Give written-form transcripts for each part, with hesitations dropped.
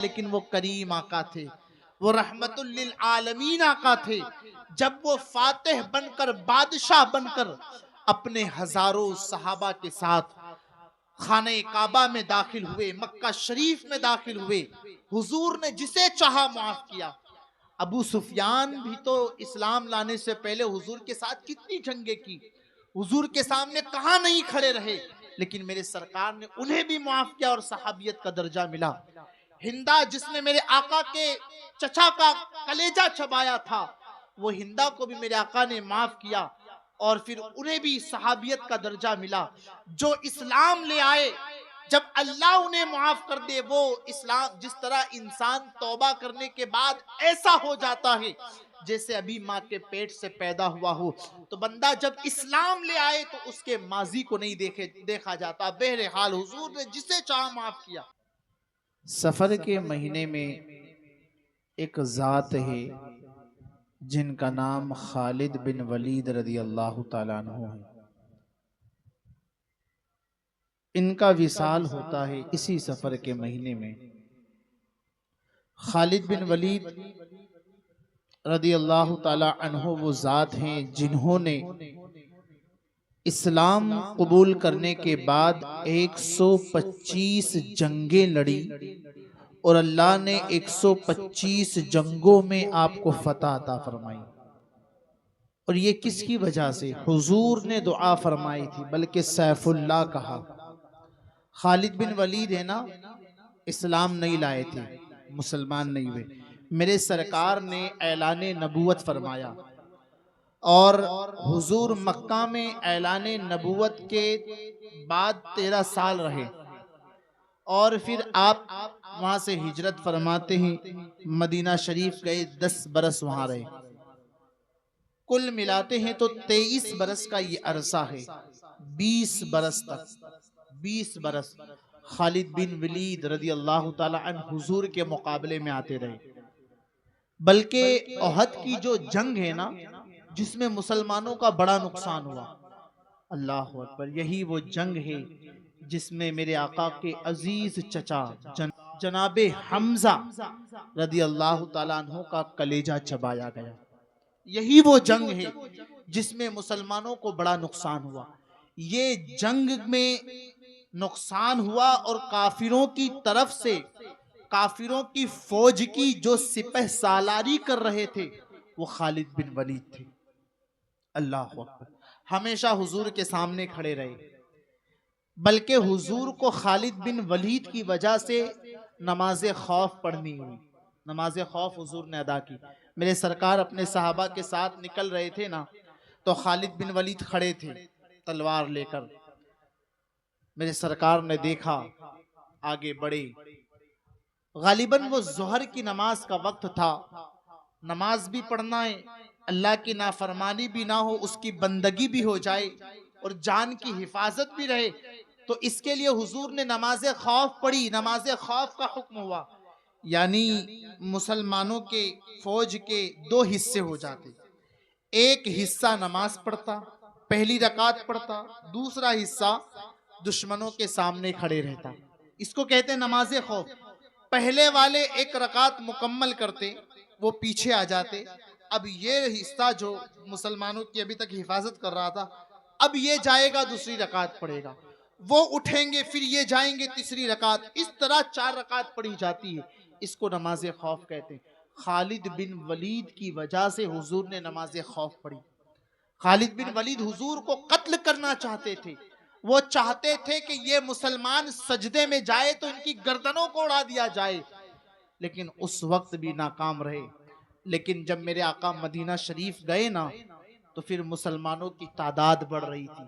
लेकिन वो करीम आका थे, वो रहमतुल लिल आलमीन आका थे। जब वो फातिह बनकर, बादशाह बनकर अपने हजारों सहाबा के साथ खाने काबा में दाखिल हुए, मक्का शरीफ में दाखिल हुए, हुजूर ने जिसे चाहा माफ किया। अबू सुफियान भी तो इस्लाम लाने से पहले हुजूर के साथ कितनी जंगे की, हुजूर के सामने कहां नहीं खड़े रहे, लेकिन मेरे सरकार ने उन्हें भी माफ किया और सहाबियत का दर्जा मिला। हिंदा जिसने मेरे आका के चचा का कलेजा चबाया था, वो हिंदा को भी मेरे आका ने माफ किया और फिर उन्हें भी सहाबियत का दर्जा मिला। जो इस्लाम ले आए, जब अल्लाह उन्हें माफ कर दे, वो इस्लाम, जिस तरह इंसान तौबा करने के बाद ऐसा हो जाता है जैसे अभी माँ के पेट से पैदा हुआ हो, तो बंदा जब इस्लाम ले आए तो उसके माजी को नहीं देखा जाता। बहरहाल हुजूर ने जिसे चाहा माफ किया। सफर के महीने में एक जात है जिनका नाम खालिद बिन वलीद रदी अल्लाह ताला अन्हु है। इनका विसाल होता है इसी सफर के महीने में। खालिद बिन वलीद रदी अल्लाह ताला अन्हु वो जात हैं जिन्होंने इस्लाम कबूल करने के बाद 125 जंगें लड़ी और अल्लाह ने 125 जंगों में आपको फतह अता फरमाई। और ये किसकी वजह से? हुजूर ने दुआ फरमाई थी, बल्कि सैफुल्लाह कहा। खालिद बिन वलीद है ना, इस्लाम नहीं लाए थे, मुसलमान नहीं हुए। मेरे सरकार ने ऐलाने नबूवत फरमाया और हुजूर मक्का में ऐलाने नबूवत के बाद 13 साल रहे और फिर आप वहां से हिजरत फरमाते हैं, मदीना शरीफ गए, 10 बरस वहां रहे। कुल मिलाते हैं तो 23 बरस का ये अरसा है। 20 बरस तक, 20 बरस खालिद बिन वलीद रदी अल्लाह ताला अन्हु हुजूर के मुकाबले में आते रहे। बल्कि ओहद की जो जंग है ना, जिसमें मुसलमानों का बड़ा नुकसान हुआ, अल्लाह अकबर, यही वो जंग है जिसमें मेरे आका के अजीज चचा जनाबे हमजा रदी अल्लाह ताला अन्हु का कलेजा चबाया गया। यही वो जंग है जिसमें मुसलमानों को बड़ा नुकसान हुआ। ये जंग में नुकसान हुआ और काफिरों की तरफ से, काफिरों की फौज की जो सिपह सालारी कर रहे थे वो खालिद बिन वलीद थे। अल्लाह अकबर, हमेशा हुजूर के सामने खड़े रहे। बल्कि हुजूर को खालिद बिन वलीद की वजह से नमाज खौफ पढ़नी हुई। नमाज खौफ हुजूर ने अदा की। मेरे सरकार अपने सहाबा के साथ निकल रहे थे ना, तो खालिद बिन वलीद खड़े थे तलवार लेकर। मेरे सरकार ने देखा, आगे बढ़े। गालिबन वो जोहर की नमाज का वक्त था, नमाज भी पढ़ना है, अल्लाह की नाफरमानी भी ना हो, उसकी बंदगी भी हो जाए और जान की हिफाजत भी रहे। तो इसके लिए हुजूर ने नमाज खौफ पढ़ी। नमाज खौफ का हुक्म हुआ, यानी मुसलमानों के फौज के 2 हिस्से हो जाते। एक हिस्सा नमाज पढ़ता, पहली रकात पढ़ता, दूसरा हिस्सा दुश्मनों के सामने खड़े रहता। इसको कहते हैं नमाज खौफ। पहले वाले एक रकात मुकम्मल करते, वो पीछे आ जाते। अब ये हिस्सा जो मुसलमानों की अभी तक हिफाजत कर रहा था, अब ये जाएगा, दूसरी रकात पढ़ेगा, वो उठेंगे, फिर ये जाएंगे तीसरी रकात, इस तरह 4 रकात पढ़ी जाती है। इसको नमाज खौफ कहते हैं। खालिद बिन वलीद की वजह से हुजूर ने नमाज खौफ पढ़ी। खालिद बिन वलीद हुजूर को कत्ल करना चाहते थे। वो चाहते थे कि ये मुसलमान सजदे में जाए तो इनकी गर्दनों को उड़ा दिया जाए, लेकिन उस वक्त भी नाकाम रहे। लेकिन जब मेरे आका मदीना शरीफ गए ना, तो फिर मुसलमानों की तादाद बढ़ रही थी,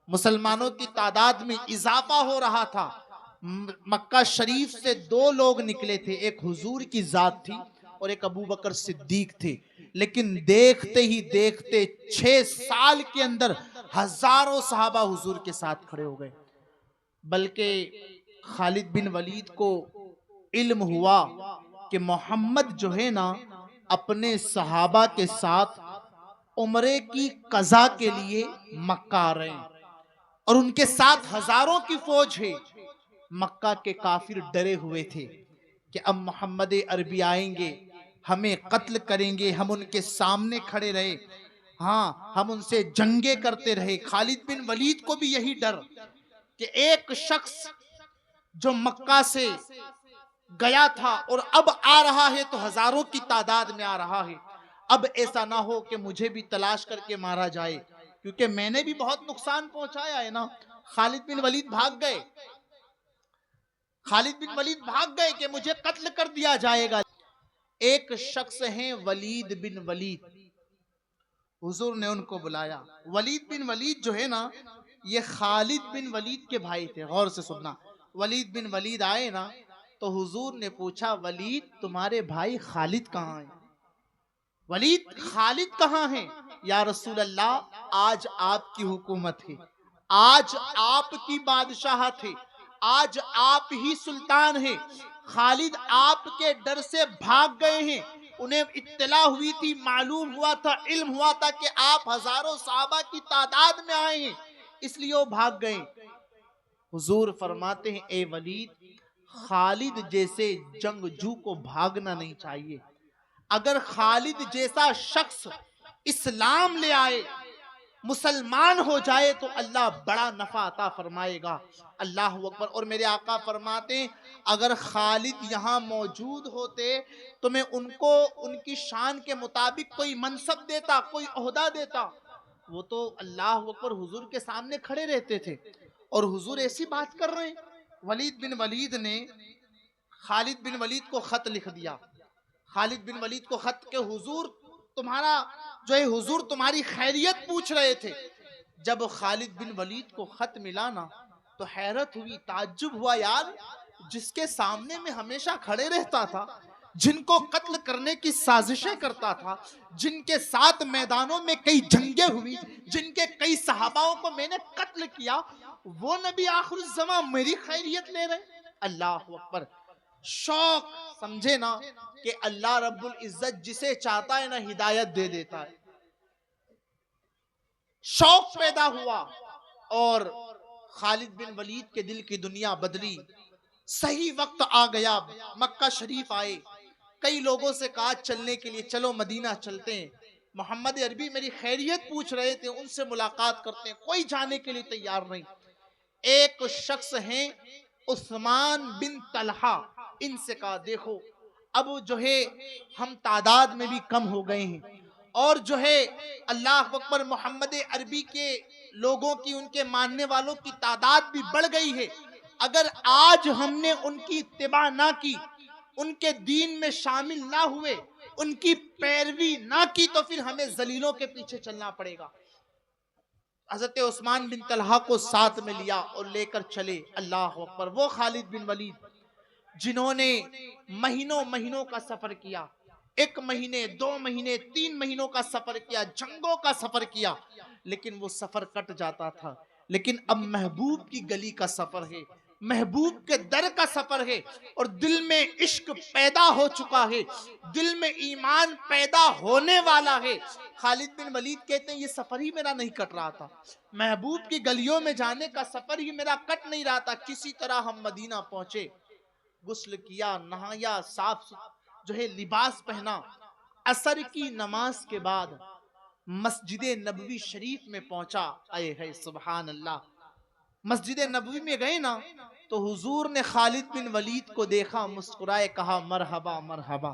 मुसलमानों की तादाद में इजाफा हो रहा था। मक्का शरीफ से 2 लोग निकले थे, एक हुजूर की जात थी और एक अबू बकर सिद्दीक थे। लेकिन देखते ही देखते 6 साल के अंदर हजारों सहाबा हुजूर के साथ खड़े हो गए। बल्कि खालिद बिन वलीद को इल्म हुआ कि मोहम्मद जो है ना, अपने सहाबा के साथ उम्रे की कज़ा के लिए मक्का आ रहे हैं और उनके साथ हजारों की फौज है। मक्का के काफिर डरे हुए थे कि अब मोहम्मद अरबी आएंगे, हमें कत्ल करेंगे, हम उनके सामने खड़े रहे, हाँ हम उनसे जंगे करते रहे। खालिद बिन वलीद को भी यही डर कि एक शख्स जो मक्का से गया था और अब आ रहा है तो हजारों की तादाद में आ रहा है, अब ऐसा ना हो कि मुझे भी तलाश करके मारा जाए, क्योंकि मैंने भी बहुत नुकसान पहुंचाया है ना। खालिद बिन वलीद भाग गए, खालिद बिन वलीद भाग गए कि मुझे कत्ल कर दिया जाएगा। एक शख्स हैं वलीद बिन वलीद, हुजूर ने उनको बुलाया। वलीद बिन वलीद जो है ना, ये खालिद बिन वलीद के भाई थे। गौर से सुनना, वलीद बिन वलीद आए ना तो हुजूर ने पूछा, वलीद तुम्हारे भाई खालिद कहाँ हैं? वलीद खालिद कहाँ हैं? या रसूल अल्लाह, आज आपकी हुकूमत है, आज आपकी बादशाहत है, आज आप ही सुल्तान हैं। खालिद आपके डर से भाग गए हैं, उन्हें इत्तला हुई थी, मालूम हुआ था, इल्म हुआ था कि आप हजारों सहाबा की तादाद में आए हैं, इसलिए वो भाग गए। हुजूर फरमाते हैं, ए वलीद, खालिद जैसे जंगजू को भागना नहीं चाहिए। अगर खालिद जैसा शख्स इस्लाम ले आए, मुसलमान हो जाए, तो अल्लाह बड़ा नफा अता फरमाएगा। अल्लाह अकबर। और मेरे आका फरमाते हैं, अगर खालिद यहाँ मौजूद होते तो मैं उनको उनकी शान के मुताबिक कोई मनसब देता, कोई ओहदा देता। वो तो अल्लाह अकबर हुजूर के सामने खड़े रहते थे और हुजूर ऐसी बात कर रहे हैं। वलीद बिन वलीद ने खालिद बिन वलीद को खत लिख दिया। खालिद बिन वलीद को खत के, हुजूर तुम्हारा जो है, हुजूर तुम्हारी खैरियत पूछ रहे थे। जब खालिद बिन वलीद को खत मिला ना तो हैरत हुई, ताज्जुब हुआ, यार जिसके सामने में हमेशा खड़े रहता था, जिनको कत्ल करने की साजिशें करता था, जिनके साथ मैदानों में कई जंगें हुई, जिनके कई सहाबाओं को मैंने कत्ल किया, वो नबी आखिर ज़मा मेरी खैरियत ले रहे। अल्लाह अकबर। शौक समझे ना कि अल्लाह रब्बुल इज्जत जिसे चाहता है ना हिदायत दे देता है। शौक पैदा हुआ और खालिद बिन वलीद के दिल की दुनिया बदली। सही वक्त आ गया, मक्का शरीफ आए, कई लोगों से कहा चलने के लिए, चलो मदीना चलते हैं। मोहम्मद अरबी मेरी खैरियत पूछ रहे थे, उनसे मुलाकात करते हैं, कोई जाने के लिए तैयार नहीं। एक शख्स हैं उस्मान बिन तलहा, इनसे कहा देखो अब जो है हम तादाद में भी कम हो गए हैं और जो है अल्लाह अकबर, मोहम्मद अरबी के लोगों की, उनके मानने वालों की तादाद भी बढ़ गई है। अगर आज हमने उनकी इत्तिबा ना की, उनके दीन में शामिल ना हुए, उनकी पैरवी ना की, तो फिर हमें जलीलों के पीछे चलना पड़ेगा। हजरत उस्मान बिन तलहा को साथ में लिया और लेकर चले। अल्लाह अकबर। वो खालिद बिन वलीद जिन्होंने महीनों महीनों का सफर किया, 1 महीने 2 महीने 3 महीनों का सफर किया, जंगों का सफर किया, लेकिन वो सफर कट जाता था। लेकिन अब महबूब की गली का सफर है, महबूब के दर का सफर है और दिल में इश्क पैदा हो चुका है, दिल में ईमान पैदा होने वाला है। खालिद बिन वलीद कहते हैं, ये सफर ही मेरा नहीं कट रहा था, महबूब की गलियों में जाने का सफर ही मेरा कट नहीं रहा था। किसी तरह हम मदीना पहुंचे, गुस्ल किया, नहाया, साफ जो है लिबास पहना, असर की नमाज के बाद मस्जिद नबवी शरीफ में पहुंचा। आए है सुभान अल्लाह। मस्जिद नबवी में गए ना तो हुजूर ने खालिद बिन वलीद को देखा, मुस्कुराए, कहा मरहबा मरहबा।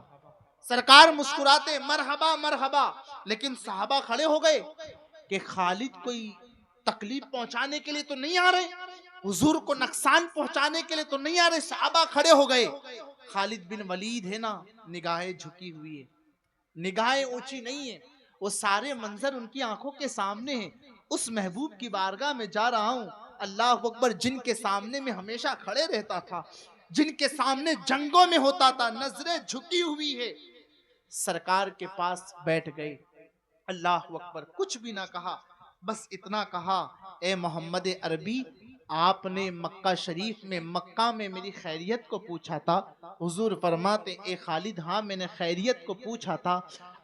सरकार मुस्कुराते मरहबा मरहबा, लेकिन साहबा खड़े हो गए कि खालिद कोई तकलीफ पहुंचाने के लिए तो नहीं आ रहे, हुजूर को नुकसान पहुंचाने के लिए तो नहीं आ रहे। साहबा खड़े हो गए। खालिद बिन वलीद है ना, निगाहें झुकी हुई है, निगाहें ऊंची नहीं है, वो सारे मंजर उनकी आंखों के सामने है। उस महबूब की बारगाह में जा रहा हूं, अल्लाह अकबर, जिनके सामने में हमेशा खड़े रहता था, जिनके सामने जंगों में होता था, नजरें झुकी हुई है। सरकार के पास बैठ गए। अल्लाह अकबर। कुछ भी ना कहा, बस इतना कहा, ए मोहम्मद अरबी, आपने मक्का शरीफ में, मक्का में मेरी खैरियत को पूछा था। हुजूर फरमाते, ए खालिद, हाँ मैंने खैरियत को पूछा था,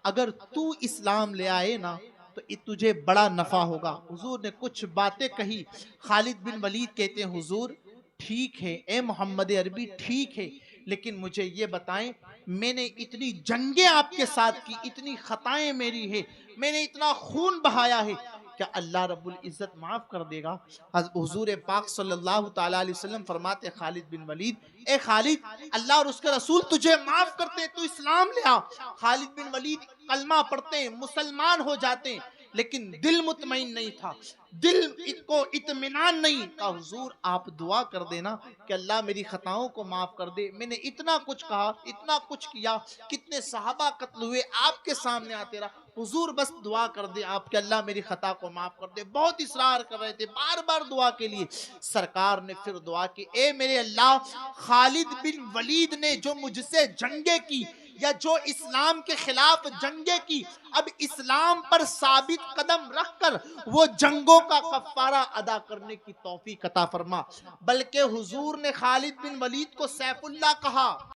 अगर तू इस्लाम ले आए ना तो तुझे बड़ा नफा होगा। हुजूर ने कुछ बातें कही। खालिद बिन वलीद कहते हैं, हुजूर ठीक है, ए मोहम्मद अरबी ठीक है, लेकिन मुझे ये बताएं, मैंने इतनी जंगें आपके साथ की, इतनी खताएं मेरी है, मैंने इतना खून बहाया है, क्या अल्लाह रब्बुल इज्जत माफ कर देगा? हुजूर पाक सल्लल्लाहु ताला अलैहि वसल्लम फरमाते खालिद बिन वलीद, ए खालिद, अल्लाह और उसके रसूल तुझे माफ करते हैं, तू इस्लाम ले आ। खालिद बिन वलीद कलमा पढ़ते हैं, मुसलमान हो जाते हैं, लेकिन दिल मुतमईन नहीं था, दिल को इत्मीनान नहीं का। हुजूर आप दुआ कर देना कि अल्लाह मेरी खताओं को माफ कर दे, मैंने इतना कुछ कहा, इतना कुछ किया, कितने सहाबा कत्ल हुए आपके सामने आते रहा, हुजूर बस दुआ कर दे आप कि अल्लाह मेरी खता को माफ कर दे। बहुत इसरार कर रहे थे, बार बार दुआ के लिए। सरकार ने फिर दुआ की, ए मेरे अल्लाह, खालिद बिन वलीद ने जो मुझसे जंगे की या जो इस्लाम के खिलाफ जंगे की, अब इस्लाम पर साबित कदम रखकर वो जंगों का कफारा अदा करने की तौफीक अता फरमा। बल्कि हुजूर ने खालिद बिन वलीद को सैफुल्लाह कहा।